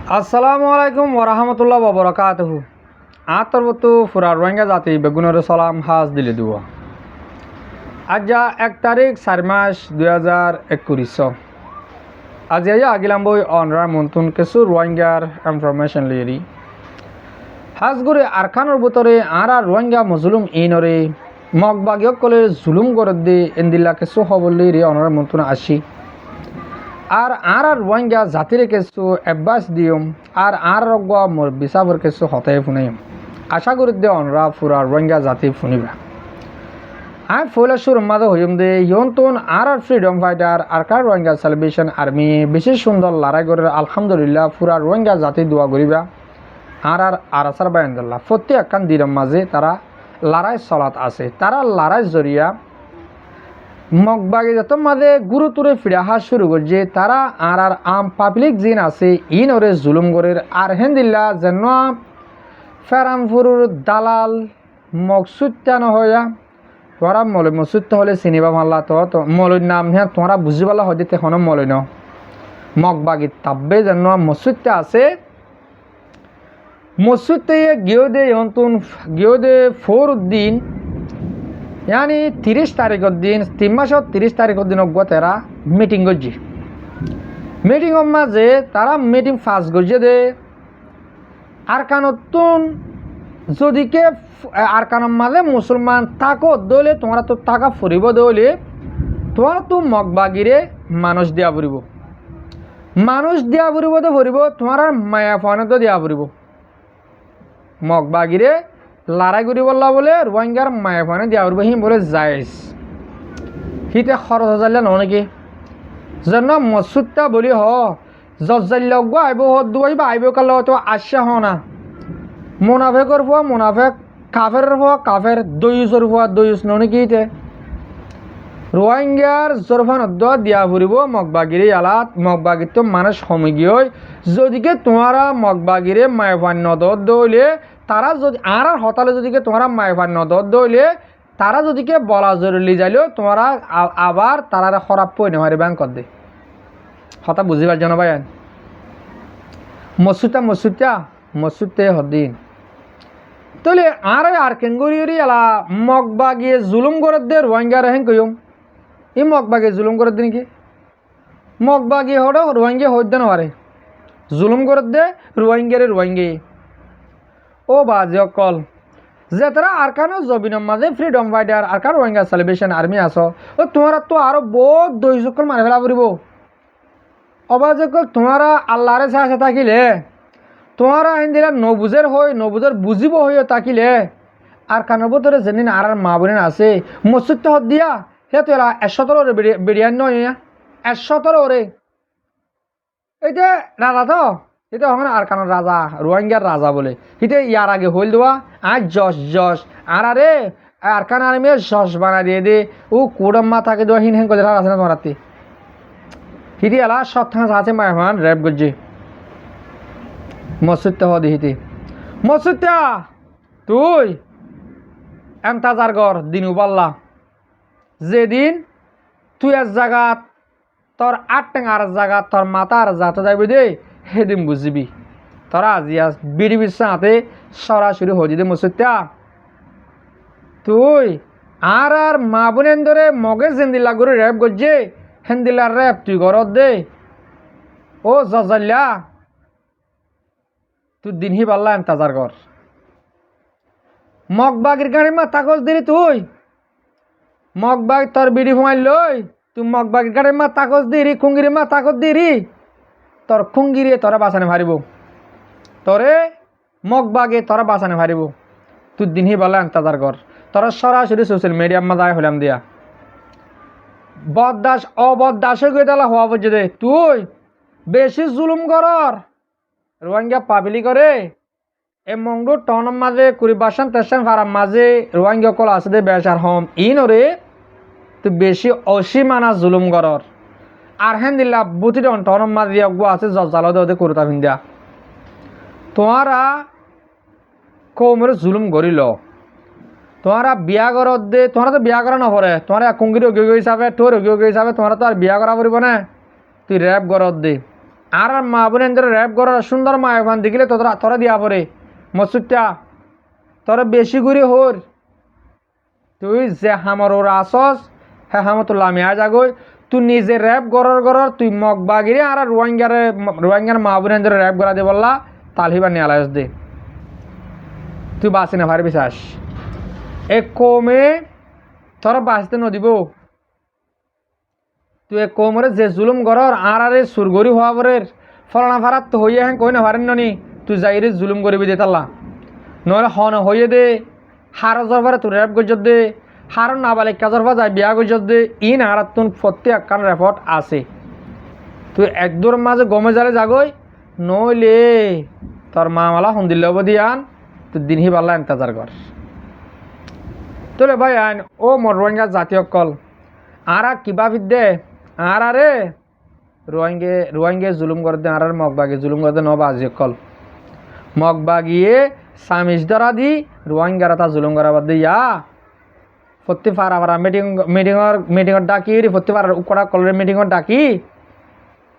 আসসালামু আলাইকুম ওরহামতুল্লাহ ববরকাতহু আতরবতু ফুরা রোহিঙ্গা জাতি বেগুনের সালাম হাজ দিলে দিব আজ 1 তারিখ 4 মাস 2021 আজ আগিলাম বই অনরা মন্তুন কিছু রোহিঙ্গার ইনফরমেশন লিয়েরি হাজগুড়ি আরখানোর ভিতরে আর রোহিঙ্গা মজলুম ইনরে মগবাগিয় কলে জুলুম করে দি ইন্দিল্লা কিছু খবর লিয়েরি অনরা মন্তুন আসি আর রোহিঙ্গা জাতির কিছু অভ্যাস দিম আর রগা মোর বিচাবর কিছু হতাই ফুনাইম আশা করি দে অনরা ফুরা রোহিঙ্গা জাতি ফুনিবা আমি ফলে সুর মাদে হইম দে ইয়ন্তন আর ফ্রিডম ফাইটার আর কার রোহিঙ্গা সেলিব্রেশন আর্মি বেশি সুন্দর লড়াই করে আলহামদুলিল্লাহ ফুরা রোহিঙ্গা জাতি দোয়া করিবা আর আসার বায়ন্দুল্লাহ প্রত্যেক একখান দিনের মাঝে তারা লড়াই চলাত আছে তারা লড়াই জরিয়া মগবাগি যত মাঝে গুরুত্বরে ফিরাহা শুরু করছে তারা আর আম পাবলিক জিন আছে ইনরে জুলুম করে আর হেন্দিল্লা যেন ফেরামপুরুর দালাল মকসুদ্যা নহয়া তোরা মলই মসুদ্দ হলে চিনিবা মাল্লা তো মলইর নাম হ্যাঁ তোমরা বুঝি পালা হয়তো তেখনো মলই ন মগবাগি তাব্বে যেন মসুদ্দা আছে মসুদ্দে গিয়ে দে ফোর দিন यानी 30 तारीखर दिन 3 मासर 30 तारीखर दिन तेरा मिटिंग करছি মিটিংর মাঝে তারা মিটিং পাস করছে দে আরকানতুন যদিকে আরকানের মাঝে মুসলমান তাকো দলে তোমরা তো টাকা ফুরিব দলে তোমরা তো মগবাগিরে মানুষ দিয়া ফুরিব তো ফুরিব তোমার মায়া ফোনে তো দিয়া ফুরিব মগবাগিরে লড়াই করি বললা বলে রোহিঙ্গার মায়ে ফানে দিয়া উঠবো হিম বলে যাইস হিতে খরচ হাজার ন নাকি যেন মসুদটা বলি হ জজ্জাল্য আইব হদ্দু আইব কাল তো আশা হ না মুনাফেকর ফুয়া মুনাফেক কাফের ফুয়া কাফের দয়ুসর ফুয়া দয়ুস ন নাকি হিতে রোহিঙ্গার জরফান দিয়া ফুরিব মগবাগিরে আলাত মগবাগির তো মানুষ সমগিয়ে যদিকে তোমারা মগবাগিরে মায়ে ফান নদর দৌলে তারা যদি আর হতালে যদিকে তোমরা মাইফার নদর দইলে তারা যদিকে বলা জরুরি যাইলেও তোমরা আবার তারা খরাব পই নেমারি ব্যান কর দে হতা বুঝিবার জন্য ভাই মসুদতে হদিন তাহলে আর কেঙ্গুরি এলা মগবাগিয়ে জুলুম করে দে রোহিঙ্গার হেন কইম ই মগবাগিয়ে জুলুম করে দিন কি মগবাগিয়ে হড় রোহিঙ্গা হইতে নপারে জুলুম করে দে রোহিঙ্গে ও বাজে অকল যে তারা আরকানো জবিনের মাঝে freedom fighter Arakan Rohingya salvation army আস ও তোমারা তো আরো বহুত দই সকল মারি ফেলা ফুরিব অবাজকল তোমারা আল্লাহরে চাষে থাকিলে তোমারা হিন্দিরা নবুজের বুঝিব হয়ে থাকিলে আর কানের ভিতরে যেদিন আর মা বোনের আছে মসজিদ তো হদ দিয়া সে তো এরা 117 বিরিয়ানি নয় 117 ওরে এইটা রাজা তো এটা ওখানে আরকানের রাজা রোহিঙ্গার রাজা বলে হিতে ইয়ার আগে হইল দেওয়া আর যশ আরে আরকান আর্মি যশ বানা দিয়ে দে ও কোডম্মা থাকে দেওয়া হিন হেন করে আছে না তোমার হিটি এলা সৎ আছে মায়ান র্যাপ করছে মসজিদটা হদি হিতে মসজিদটা তুই এমতাজার গর দিনু পাল্লা যেদিন তুই এক জায়গা তোর 8 টেং আর জায়গা তোর মাথা আর যাতে যাবি দে সেদিন বুঝবি তোরা আজি বিড়িবির সাথে সরাসরি হজি দে মসজিদটা তুই আর মা বোনের ধরে মগে জেন্দিল্লা করে র্যাপ করছে হেন্দিল্লার র্যাপ তুই ঘরত দে ও জজাল্লা তুই দিনহি পাল্লা এমতাজার কর মগবাগির গাড়ি মা তাকস দিলি তুই মগবাগ তোর বিড়ি ফোমাই লই তুই মগবাগির গাড়ি মা তাকস দিরি খুঙ্গিরি মা তাকস দিরি তোর খুঙ্গিরে তোরা বাঁচানে ভারিব তোরে মগবাগে তোরা বাঁচানে ভারিব তুই দিনহি বলা এন্তাজার কর তোরা সরাসরি সোশ্যাল মিডিয়ার মাঝে হলাম দিয়া অবদাসে গিয়ে তাহলে হওয়া বুঝে দে তুই বেশি জুলুম করর রোহিঙ্গা পাবলি করে এ মংডু টনের মাঝে 20% ফারাম মাঝে রোহিঙ্গা কল আছে দে বেসার হম ইনরে তুই বেশি অসীমানা জুলুম করর আর হেন দিল্লা বুতির অন্টন মাঝে আছে জজাল দে করতা ভিন্দা তোমারা কৌমের জুলুম করিল তোমারা বিয়া করত দে তোমারা তো বিয়া করা নপরে তোমার কুঙ্গির অযোগ্য হিসাবে তোর অযোগ্য হিসাবে তোমারা তো আর বিয়া করা পড়ব না তুই র্যাপ করত দে আর মা বোনের র্যাপ করার সুন্দর মা এখন দেখিলে তোরা দিয়া পরে মসুদটা তোরা বেশি করে হর তুই যে হামর ওরা আসস হ্যাঁ হামতুল্লাহ আমি আজ আগই তুই নিজে র্যাপ গড়র তুই মগ বাগিরে আর রোহিঙ্গার মা বোনের র্যাপ করা দে বললা তালহিবার নিয়ে আলাস দে তুই বাঁচি না পারবি চাস এক কমে তোরা বাঁচতে নদিব তুই এক কমরে যে জুলুম গড়র আর আরে সুরগরি হওয়া পরের ফলনা ফারাত তো হইয়া হ্যাঁ কই না পারেন নি তুই যাইরে জুলুম করবি দে তাল্লা নহলে হন হইয়ে দে হার জরবারে তুই র্যাপ গজত দে হার নাবালিক কাজরবা যায় বিয়া গজত দে ইন হারাত তুন ফত্তি একখান রেপট আছে তুই একদূর মাঝে গমে যারে যাগই নইলে তোর মা মালা হন্দিল্ল দিয়ান তুই দিনহি পাল্লা ইন্তজার কর তোলে ভাই আইন ও মোর রোহিঙ্গা জাতীয় কল আর কিবা বিদ্যে আর আরে রোহিঙ্গে জুলুম করে দে আর মগবাগি জুলুম করে দে নবা আজি কল মগবাগিয়ে সামিজ ধরা দি রোহিঙ্গারা তা জুলুম করা বাদ দিয়া প্রতি ফারা মিটিংর ডাকি প্রতি ফারার উকড়া কলের মিটিংর ডাকি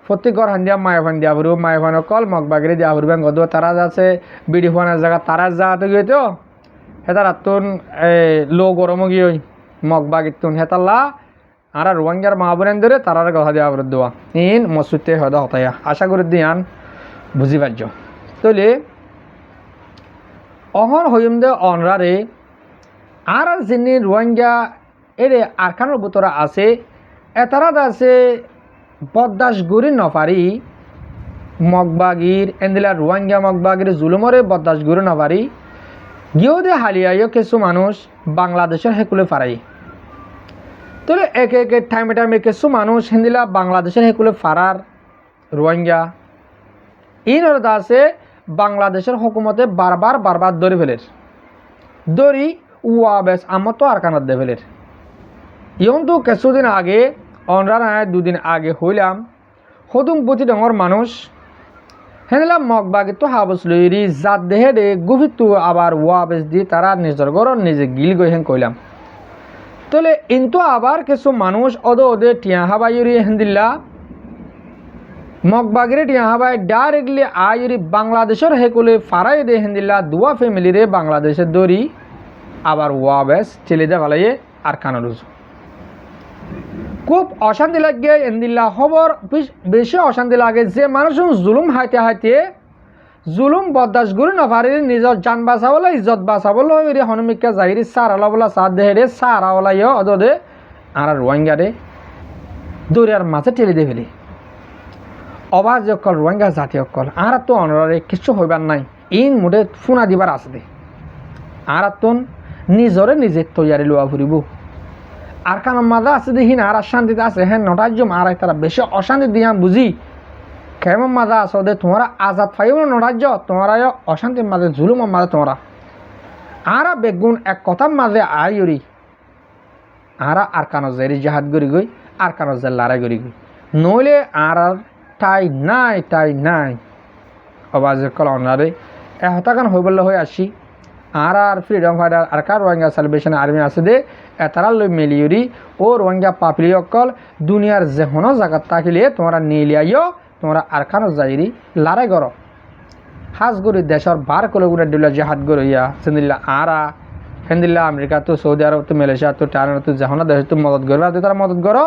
প্রতি ঘর হান দিয়া মায়ে ফান দিয়া ফুরব মায়ে ফান কল মগবাগিরে দিয়া ফুরবেন গদ তারা যাচ্ছে বিডি ফানের জায়গা তারা যাতে গিয়ে তো হেতার তুন লো গরম গিয়ে মগবাগির হেতাল্লা আর রোহিঙ্গার মা বোনেন ধরে তারার কথা দেওয়া করে দেওয়া ইন মসুদতে হয়তো হতাইয়া আশা করে দিয়ান বুঝি পারছ তলে অহর হইম দে অনরারে আর যিনি রোহিঙ্গা এরে আরখানোর বুতরা আছে এতারাত আছে বদাস গুরি নপারি মগবাগির এন্দিলা রোহিঙ্গা মগবাগির জুলুমরে বদাস গুরি নপারি গিয়েও দে হালিয়াইও কিছু মানুষ বাংলাদেশের হেকুলে ফারাই তোলে একে টাইমে কিছু মানুষ হিন্দিলা বাংলাদেশের হেকুলে ফারার রোহিঙ্গা ইন অর্থ আছে বাংলাদেশের হুকুমতে বারবার ধরে ফেলের দড়ি বেশ আমার তো আর কানার দে ফেলের ইয়ন তো কিছুদিন আগে অনরা দুদিন আগে হইলাম হদুম বুতি ডঙর মানুষ হেনলাম মগবাগে তো হাবস লইরি জাত দেহে দে গুভিত তো আবার বেশ দি তারা নিজের ঘর নিজে গিল গই হেন কইলাম তোলে ইন্তু আবার কিছু মানুষ ওদে টিয়া হাবাইরি হেন্দিল্লা মগবাগিরে টিয়া হাবাই ডাইরেক্টলি আইরি বাংলাদেশের হেকুলে ফারাই দে হেন্দিল্লা দুয়া ফ্যামিলিরে বাংলাদেশের দড়ি আবার বেশ ছেলে দে ভালাইয়ে আর কানুজ খুব অশান্তি লাগে হেন্দিল্লা খবর বেশি অশান্তি লাগে যে মানুষ জুলুম হাইতে জুলুম বদাস গুরু নফারি নিজের জান বাঁচাবলৈ ইজ্জত বাঁচাবলৈ এরি হনুমিকা যাইরি সারা বলা সার দেহে সারা ওলাইও অদে আর রোহিঙ্গারে দরিয়ার মাঝে ঠেলে দিয়ে ফেলি অবাজ অকল রোহিঙ্গা জাতি অকল আর তো অনরারে কিছু হইবার নাই ইন মুঠে ফুনা দিবার আছে দে আর তোন নিজরে নিজে তৈয়ারি লোয়া ফুরিব আর কারণ মাঝে আছে দেখিন আর শান্তিতে আছে হ্যাঁ নটার্য আর তারা বেশি অশান্তি দিয়া বুঝি কেমন মাঝে আছো দে তোমরা আজাদ পাইব নরাজ্য তোমরা অশান্তির মাঝে জুলুমের মাঝে তোমরা আর বেগুন এক কথার মাঝে আইরি আর কানো জেরি জাহাদ গড়ি গই আর কানো জের লড়াই গড়ি গই নইলে আর টাই নাই অবাজ কল অনারে হতাকান হইবলে হয়ে আসি আর ফ্রিডম ফাইটার আর কার রোহিঙ্গা সেলিব্রেশন আর্মি আছে দে এতারা লই মিলিয়রি ও রোহিঙ্গা পাপলি অকল দুনিয়ার যে হনো জায়গা তাকিলে তোমরা নিলিয়াইও তোমরা আরখানো যাইরি লড়াই করো হাজগুড়ি দেশের বার কলে গুড়া দিলা জাহাদ গড়িয়া সেদিল্লা আরা হেন্দিল্লা আমেরিকা তো সৌদি আরব তো মালয়েশিয়া তো টাইনা তো যেহনা দেশ তো মদত করবে তারা মদত করো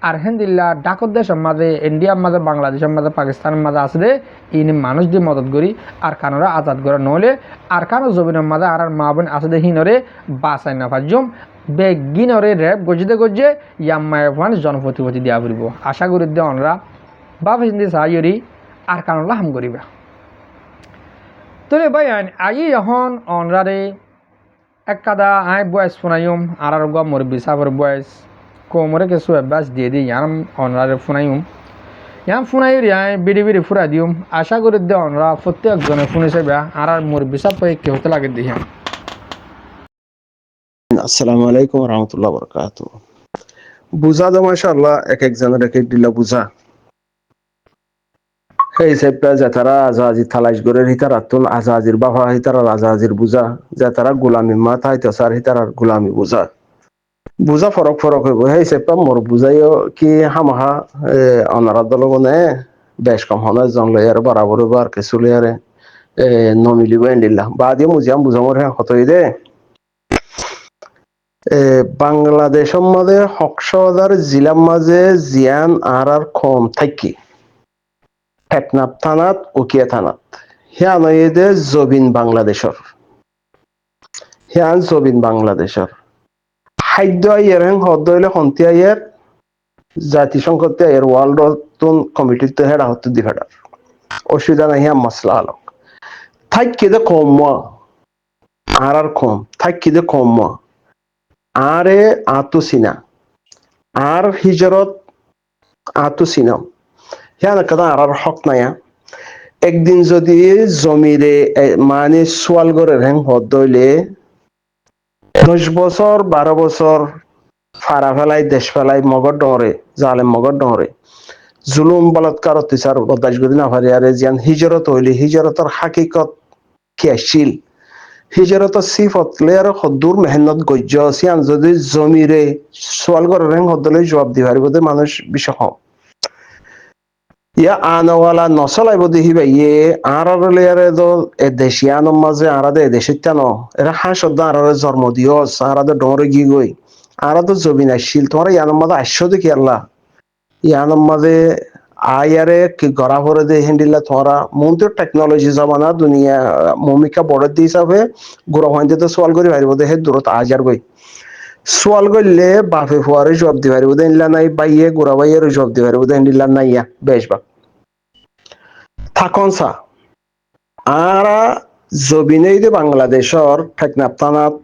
আর হেন্দিল্লা ডাকত দেশের মাঝে ইন্ডিয়ার মাঝে বাংলাদেশের মাঝে পাকিস্তানের মাঝে আছে দে ইনি মানুষ দিয়ে মদত করি আর কানোরা আজাদ করে নইলে আর কানো জমিনের মাঝে আর মা বোন আছে দে হিনরে বাসাই না পারজম বেগিনরে র্যাপ গজে ইয়াম্মায় ফান জনপ্রতিপত্তি দিয়া ফুরিব আশা করি দে অনরা বাপ হিন্দি সাহায্যরি আর কানোলা হাম করিবা তোরে ভাই আই এখন অনরারে এক কাদা আয় বয়স ফোনাইম আর গা মোর বিসাফর বয়স কোমরে কিছু অভ্যাস দিয়ে দিই ইয়াম অনরারে ফোনাইম ইয়াম ফোনাই আয় বিড়ি ফুরা দিম আশা করি দে অনরা প্রত্যেকজনে ফোনেছে বা আর মোর বিসাফ পাই কে হতে লাগে দিই আসসালামু আলাইকুম রহমতুল্লাহ বরকাত বুঝা তো মাশাআল্লাহ এক একজনের এক এক দিলা বুঝা সেই সেপটা যে তারা আজাজি থালাইশ গরের হিতার আতুন আজাজির বাবা হিতার আজাজির বুঝা যে তারা গোলামি মাথা হিতার হিতার গোলামি বুঝা বুঝা ফরক হইব সেই সেপটা মোর বুঝাইও কি হামাহা অনারা দলগনে বেশ কম হনে জন লয়ারে বরাবর বার কিছু লয়ারে নমিলিব এন্ডিল্লা বাদে মুজিয়াম বুঝামর হ্যাঁ হতই দে বাংলাদেশের মাঝে হকসদার জিলার মাঝে জিয়ান আর কম থাকি টেকনাফ থানাত উকিয়া থানাত হিয়ান দে জবিন বাংলাদেশর হিয়ান জবিন বাংলাদেশর খাদ্য আইয়ের হেন হদ্দ হইলে হন্তি আইয়ের জাতিসংঘতে আইয়ের ওয়ার্ল্ড কমিটিতে হেডা হতে দি ফেডার অসুবিধা নাই হিয়ান মাসলা আলোক থাকি দে কম আর কম থাকি দে কম আরে আতু সিনা আর হিজরত আতু সিনা হিয়ান কাদা আর হক নাইয়া একদিন যদি জমিরে মানে সোয়াল গরের হেন হদ হইলে 10 বছর 12 বছর ফারা ফেলাই দেশ ফেলাই মগর ডরে জালেম মগর ডরে জুলুম বলৎকার অত্যাচার বরদাস্ত করি না পারি আরে জিয়ান হিজরত হইলে হিজরতের হাকিকত কি আসছিল হিজরতের সিফত লেয়ার হদ্দুর মেহনত গজ্য সিয়ান যদি জমিরে সোয়াল গরের হেন হদ হইলে জবাব দি পারিব মানুষ বিষয় হম ইয়া আনওয়ালা নচলাইব দেখিবা ইয়ে আর লেয়ারে দল এ দেশিয়ানোর মাঝে আরাদে দেশের টান এরা হাঁ শব্দ আরারে জন্ম দিয়স আরাদে ডরে গি গই আরাদে জবিন আসছিল তোমার ইয়ানোর মাঝে আসছ দেখি আল্লাহ ইয়ানোর মাঝে আয়ারে কি গড়া ভরে দে হিন্দিলা তোমরা মন তো টেকনোলজি জমানা দুনিয়া মমিকা বড় দি হিসাবে গোড়া হইতে তো সোয়াল করি পারিব দে হে দূরত আজার গই সোয়াল করলে বাপে ফুয়ারে জবাব দি পারিব দে ইল্লা নাই বাইয়ে গোড়া বাইয়ের জবাব দি পারিব দে ইল্লা নাই ইয়া বেশ বা থাকনসা আরা জবিনেই দে বাংলাদেশর টেকনাফ থানাত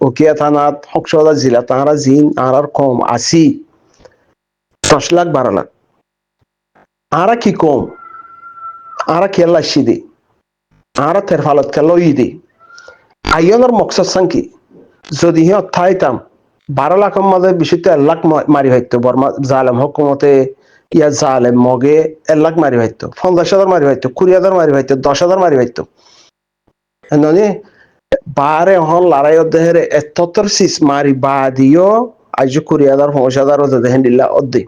উকিয়া থানাত হকসদা জিলা তাহারা জিন আর কম 10 লাখ 12 লাখ আরা কি কম আরা খেলা সিদি আরা তের ফালত খেলো ইদি আইয়নের মকসদ সাংকি যদি হিয়া থাইতাম 12 লাখের মাঝে বিশুদ্ধ 1 লাখ মারি হইতো বর্মা জালেম হকুমতে ইয়া জালেম মগে 1 লাখ মারি হইতো 50,000 মারি হইতো 20,000 মারি হইতো 10,000 মারি হইতো এনে বারে হন লড়াই দেহের এততর সিস মারি বাদিও আজ 20,000 50,000 ওদের হেন্ডিল্লা অদ্দি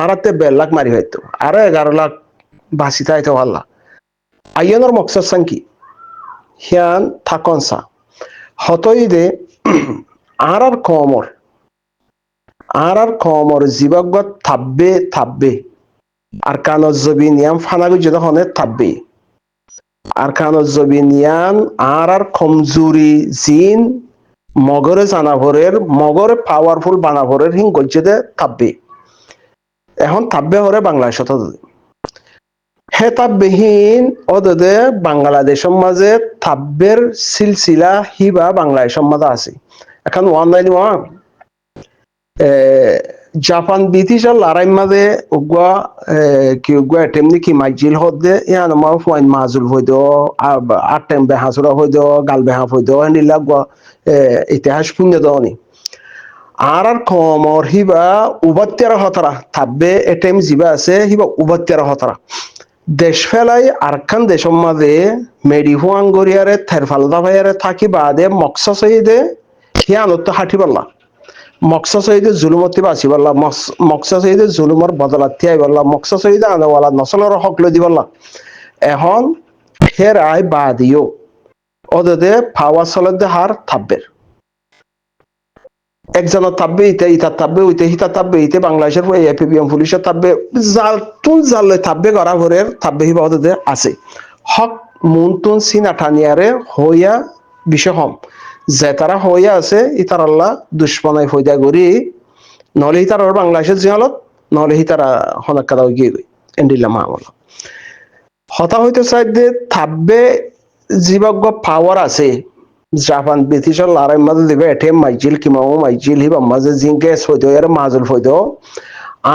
আরাতে 1.5 লাখ মারি হইতো আরো 11 লাখ বাসি থাইতো আল্লাহ আইয়নের মকসদ সাংকি হিয়ান থাকনসা হতই দে আর কমর জীবগত থাব্বে আর কানজ জবিনিয়াম ফানাগু যদি হনে থাব্বে আর কানজ জবিনিয়ান আর কমজুরি জিন মগরে জানাভরের মগরে পাওয়ারফুল বানাভরের হিং গলছে দে থাব্বে এখন থাব্বে হরে বাংলাদেশত হে তাব্বেহীন অদে বাংলাদেশের মাঝে থাব্বের সিলসিলা হিবা বাংলাদেশের মাঝে আছে এখন 191 জাপান ব্রিটিশর লড়াই মাঝে উগুয়া কি উগুয়া টেমনি কি মাইজিল হদে ইয়ান মা ফুয়াইন মাজুল হইদ আটেম বেহাসুরা হইদ গাল বেহা হইদ নিলা গুয়া ইতিহাস পুণ্য দনি আর কমর হিবা 72 হতরা থাব্বে এটেম জিবা আছে হিবা 72 হতরা দেশ ফেলাই আরখান দেশের মাঝে মেডি হুয়াঙ্গরিয়ারে থেরফালদা ভাইয়ারে থাকি বাদে মকসা সহিদে হিয়ানত হাঁটি পারলা মকসা সহিদে জুলুমতি বাঁচি পারলা মকসা সহিদে জুলুমর বদলাতি আই পারলা মকসা সহিদে আনাওয়ালা নসলের হক লই দি পারলা এখন ফের আই বাদিও ওদে পাওয়া চলতে হার থাব্বের একজনের থাব্বে ইতা থাব্বে উইতে হিতা থাব্বে ইতে বাংলাদেশের এপিবিএম পুলিশের থাব্বে জাল তুন জাল থাব্বে গড়া ঘরের থাব্বে হিবা ওদের আছে হক মুনতুন সিনাঠানিয়ারে হইয়া বিষয় হম যে তারা হইয়া আছে ইতার আল্লাহ দুশ্মনাই ফয়দা করি নহলে হিতার বাংলাদেশের জিহালত নহলে হিতারা হনাক্কাদা গিয়ে গই এন্ডিল্লা মামলা হতা হইতে চাইতে থাব্বে জীবজ্ঞ পাওয়ার আছে জাপান ব্রিটিশর লড়াই মাঝে দিবে এটে মাইজিল কিমাও মাইজিল হিবা মাঝে জিঙ্কে সইদ এর মাজুল ফইদ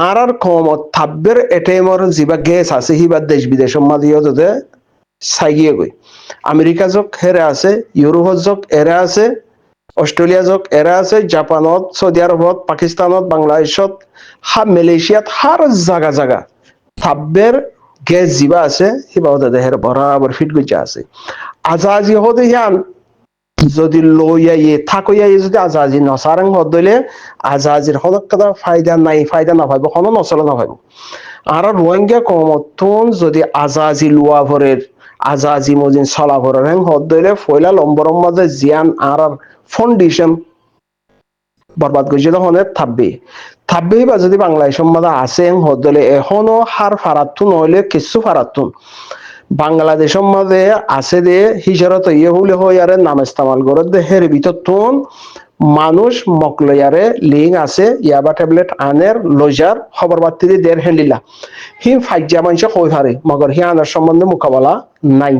আর কমত থাব্বের এটেমর জিবা গ্যাস আছে হিবা দেশ বিদেশের মাঝে যদি সাইগিয়ে গই আমেরিকা যোগ হেরে আছে ইউরোপ যোগ এরা আছে অস্ট্রেলিয়া যোগ এরা আছে জাপানত সৌদি আরবত পাকিস্তানত বাংলাদেশত মালয়েশিয়াত হার জাগা থাব্বের গ্যাস জিবা আছে হিবা ওদের হের বরাবর ফিট গুজা আছে আজাজি হতে হিয়ান যদি লইয়াইয়ে থাকইয়াইয়ে যদি আজাজি নসারাং হদলে আজাজির হলক কথা ফায়দা নাই ফায়দা না পাইব কোনো নচলে না পাইব আর রোহিঙ্গা কমতন যদি আজাজি লুয়া ভরের আজাজি মজিন চলা ভরের হেন হদ দইলে ফয়লা লম্বরম মাঝে জিয়ান আর ফাউন্ডেশন বরবাদ করছে তখন থাকবে বা যদি বাংলাদেশের মাঝে আছে হেন হদ দইলে এখনো হার ফারাতুন হইলে কিছু ফারাতুন বাংলাদেশের মাঝে আছে দে হিসারত ইয়ে হলে হয় আরে নাম ইস্তেমাল করে দে হের ভিতর তুন মানুষ মকলয়ারে লিঙ্ক আছে ইয়াবা ট্যাবলেট আনের লজার খবর বার্তি দের হেলিলা হি ফাইজা মানুষ কই পারে মগর হি আনার সম্বন্ধে মোকাবেলা নাই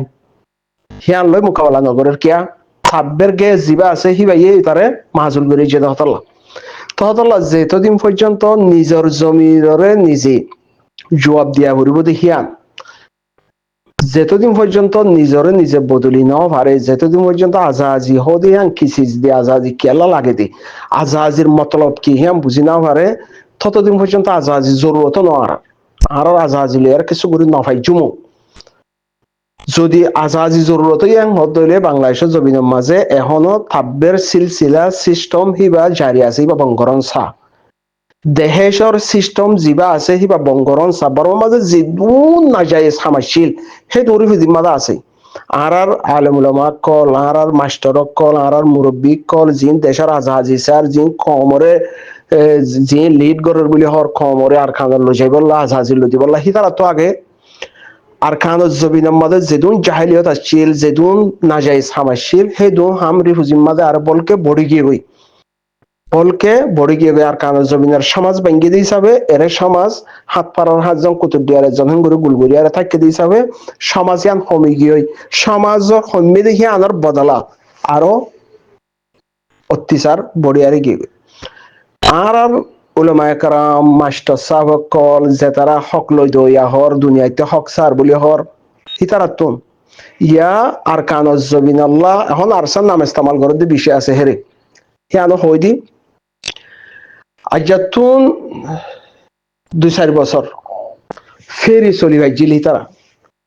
হি আনলই মোকাবেলা নগরের কিয়া সাব্বের গে জিবা আছে হি ভাইয়ে তারে মাহাজুল করে যে তহতলা যেতদিন পর্যন্ত নিজের জমিরে নিজে জবাব দিয়া পড়িব দেখিয়ান যেতদিন পর্যন্ত নিজরে নিজে বদলি নাও পারে যেতদিন পর্যন্ত আজাজি হদি হ্যাঁ কিসিজ দি আজাজি কেলা লাগে দি আজাজির মতলব কি হ্যাঁ বুঝি না পারে ততদিন পর্যন্ত আজাজি জরুরত নয় আর আজাজি লিয়ার কিছু করি নফাই জুমু যদি আজাজি জরুরত ইয়াং হদলে বাংলাদেশের জমিনের মাঝে এখনো তাব্বের সিলসিলা সিস্টেম হিবা জারি আছে বা বঙ্গরণ সা দেহেশর সিস্টেম জিবা আছে হিবা বঙ্গরণ সাবার মাঝে জিদুন নাজায়েজ হামাইছিল হে দৌড়ি ফিজির আছে আর আলেমুলামা কল আর মাস্টার কল আর মুরব্বী কল জিন দেশের আজাজি স্যার জিন কমরে জিন লিড গরের বলি হর কমরে আর খানের লজাই বললা আজাজি লদি বললা হিতারা তো আগে আর খানের জবিনের মাঝে যেদুন জাহিলিয়ত আসছিল যেদুন নাজায়েজ হামাইছিল হে দু হাম রিফুজির মাঝে আর বলকে বড়ি গিয়ে গই বলকে বড়ি গিয়ে আর কানের জমিনের সমাজ ভেঙ্গি দিয়ে হিসাবে এর সমাজ হাত পাড়ার হাতজন কুতুবদিয়ার একজন গুরু গুলগুরিয়ারে থাকতে দিয়ে হিসাবে সমাজ ইয়ান কমি গিয়ে সমাজ কমে দেখি আনার বদলা আরো অত্যাচার বড়িয়ারে গিয়ে আর উলামায়ে কেরাম মাস্টার সাহেব কল যে তারা হক লই দইয়া হর দুনিয়াতে হক সার বলি হর হিতারাতুন ইয়া আর কানজ জবিন আল্লাহ এখন আরসান নাম ইস্তেমাল করে দিয়ে বিষয় আছে হেরে হিয়ানো হই দি আজাতুন 2-4 বছর ফেরি চলি ভাইজিলি তারা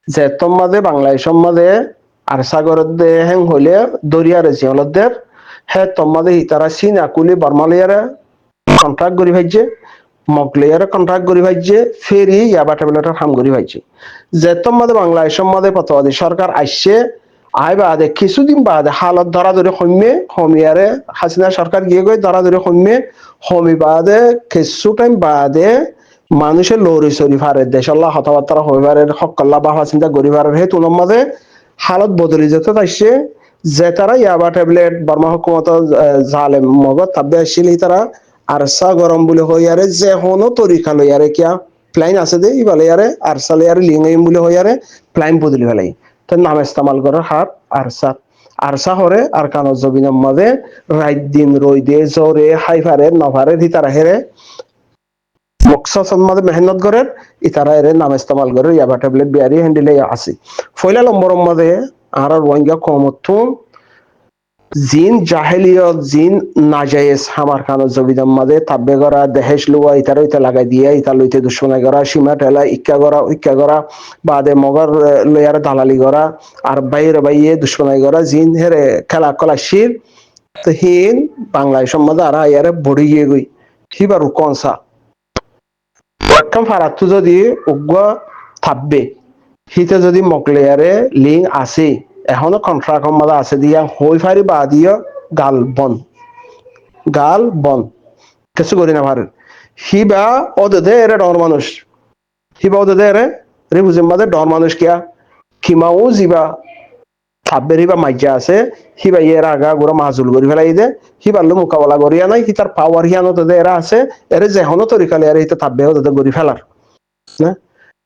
যে তোমাদের বাংলাদেশের মাঝে আর সাগরের দে হেং হইলে দরিয়ারে জিয়লদের হে তোমাদের ইতারা চীনা কুলি বর্মালিয়ারে কন্ট্রাক্ট করি ভাইছে মগলিয়ারে কন্ট্রাক্ট করি ভাইছে ফেরি ইয়াবা ট্যাবলেটের হাম করি ভাইছে যে তোমাদের বাংলাদেশের মাঝে পতবাদী সরকার আসছে আই বাদে কিছুদিন বাদে হালত ধরা ধরে হমিয়ারে হাসিনা সরকার গিয়ে গই ধরা ধরে হমি বাদে কিছু টাইম বাদে মানুষের লড়ি চড়ি ফারে দেশ আল্লাহ হতাবার্তা হইবারে হকল্লা বা চিন্তা গরিবারের হে তুলর মাঝে হালত বদলি যেতে তাইছে যে তারা ইয়াবা ট্যাবলেট বর্মা হুকুমত জালেম মগত তাবে আসছিল তারা আরসা গরম বলে হইয়ারে যে হনো তরিকা লইয়ারে কিয়া প্লাইন আছে দে ইবালে ইয়ারে আরসা লইয়ারে লিঙ্গাইম বলে হইয়ারে প্লাইন বদলি ফেলাই তো নাম ইস্তেমাল করার হাত আরসা আরসা হরে আর কানো জবিনের মাঝে রাত দিন রই দে জোরে হাইফারে নভারে দিতারা হেরে মকসদ মাঝে মেহনত করে ইতারা এর নাম ইস্তেমাল করে ইয়াবা ট্যাবলেট বিয়ারি হ্যান্ডেলে আছে ফয়লা লম্বরম মাঝে আর রোহিঙ্গা কমতুন জিন জাহেলিয়ত জিন নাজায়েজ হামার খানো জবিদাম মাঝে তাব্বে করা দেহেশ লুয়া ইতার ইতা লাগাই দিয়া ইতা লইতে দুশ্মনাই করা সীমা ঠেলা ইক্কা করা বাদে মগর লইয়ার দালালি করা আর বাইরে বাইয়ে দুশ্মনাই করা জিন হেরে খেলা কলা শির তো হিন বাংলাদেশের মাঝে আর ইয়ারে বড়ি গিয়ে গই হিবারু কনসা ওয়াক্কাম ফারাতু যদি উগ্র থাকবে হিতে যদি মকলেয়ারে লিঙ্ক আছে এখনো কন্ট্রাক্ট মাঝে আছে দিয়া হই ফারি বা দিয়া গাল বন কিছু করি না পারেন হিবা ওদে এরে ডর মানুষ হিবা ওদে এরে রিফুজির মাঝে ডর মানুষ কিয়া কিমাও জিবা থাব্বের হিবা মাইজা আছে হিবা ইয়ের আগা গোড়া মাহাজুল করি ফেলাই দে হিবার লো মোকাবেলা করিয়া নাই হি তার পাওয়ার হিয়ানো তোদের এরা আছে এরে যেহনো তরিকালে এর হিতে থাব্বেও তোদের গড়ি ফেলার না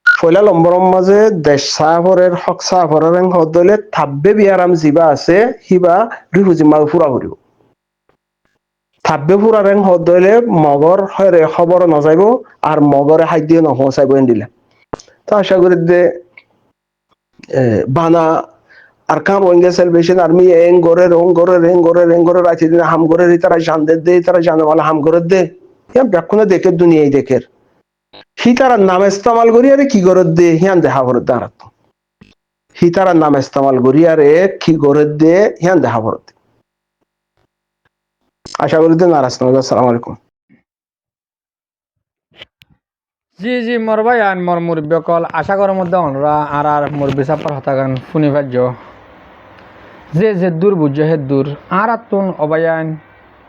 ফয়লা লম্বরম মাঝে দেশ সাহরের হক সাহরের হদলে থাব্বে বিয়ারাম জিবা আছে হিবা রিফুজি মাল ফুরা করিব থাব্বে ফুরা রেং হদলে মগর হরে খবর নজাইব আর মগরে খাদ্য নহচাইব দিলে তো আশা করি যে বানা আর কাম রোহিঙ্গা সেলিব্রেশন আর্মি এং গরে রাখি দিন হাম করে তারা জানদের দে তারা জানে বলে হাম করে দে ব্যাকুনে দেখে দুনিয়ায় দেখের হিতারার নাম ইস্তেমাল করি আরে কি করে দে হিয়ান দেখা করে দাঁড়াত হিতারার নাম ইস্তেমাল করি আরে কি করে দে হিয়ান দেখা করে আশা করি নারাজ আসসালামু আলাইকুম জি জি মোর ভাই আন মোর মুরব্বী কল আশা করার মধ্যে অনরা আর মুরব্বী সাপার হতাগান শুনি ভাজ্য যে দূর বুঝ হে দূর আর তুন অবায়ান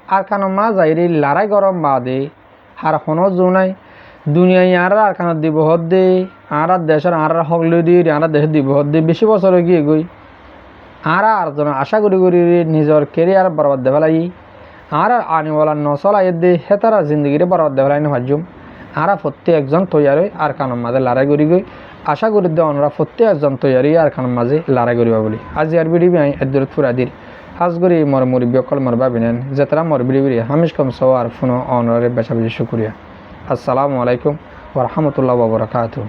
আর কানো মা যাইরি লড়াই গরম বাদে আর হনো জো নাই দুনিয়ায় আর কানো দিব হদ দে আর দেশের আর হগলে দি আর দেশ দিব হদ দে বেশি বছর গিয়ে গই আর জন আশা করি নিজের কেরিয়ার বরবাদ দেওয়ালাই আর আনিওয়ালা নসল আয়ের দে হেতারা জিন্দগিরে বরবাদ দেওয়ালাই ভাজ্যম আর প্রত্যেক একজন তৈয়ারি আর কানোর মাঝে লড়াই করি গই আশা করি দে অনরা প্রত্যেক একজন তৈয়ারি আর কানোর মাঝে লড়াই করিবা বলি আজি আর বিড়ি আমি এদূর ফুরা দির হাজ করি মোর মুরব্বী অকল মোর ভাবিনেন যে তারা মোর বিড়ি হামিশ কম সো আর ফোনো অনরে বেশা বেশি শুক্রিয়া আসসালামু আলাইকুম ওয়া রাহমাতুল্লাহি ওয়া বারাকাতুহু।